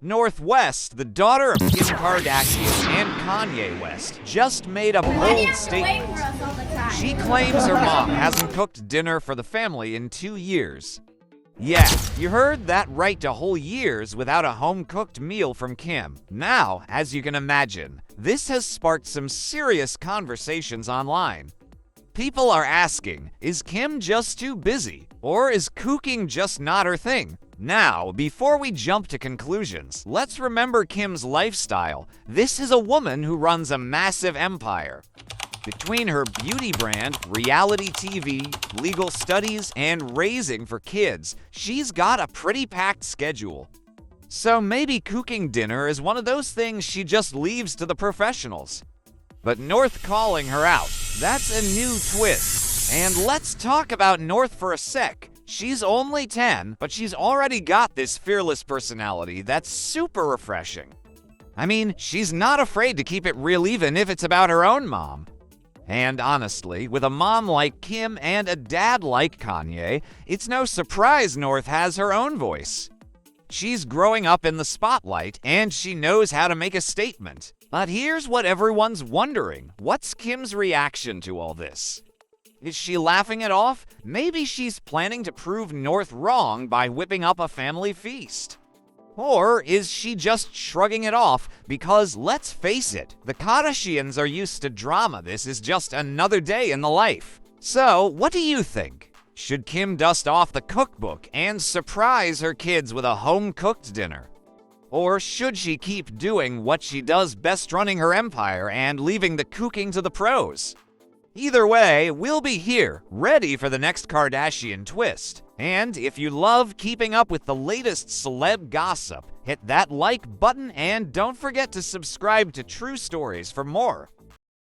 North West, the daughter of Kim Kardashian and Kanye West, just made a bold statement. She claims her mom hasn't cooked dinner for the family in 2 years. Yeah, you heard that right, a whole years without a home-cooked meal from Kim. Now, as you can imagine, this has sparked some serious conversations online. People are asking, is Kim just too busy? Or is cooking just not her thing? Now, before we jump to conclusions, let's remember Kim's lifestyle. This is a woman who runs a massive empire. Between her beauty brand, reality TV, legal studies, and raising for kids, she's got a pretty packed schedule. So maybe cooking dinner is one of those things she just leaves to the professionals. But North calling her out, that's a new twist. And let's talk about North for a sec. She's only 10, but she's already got this fearless personality that's super refreshing. I mean, she's not afraid to keep it real even if it's about her own mom. And honestly, with a mom like Kim and a dad like Kanye, it's no surprise North has her own voice. She's growing up in the spotlight, and she knows how to make a statement. But here's what everyone's wondering. What's Kim's reaction to all this? Is she laughing it off? Maybe she's planning to prove North wrong by whipping up a family feast. Or is she just shrugging it off because, let's face it, the Kardashians are used to drama. This is just another day in the life. So, what do you think? Should Kim dust off the cookbook and surprise her kids with a home-cooked dinner? Or should she keep doing what she does best, running her empire and leaving the cooking to the pros? Either way, we'll be here, ready for the next Kardashian twist. And if you love keeping up with the latest celeb gossip, hit that like button and don't forget to subscribe to True Stories for more.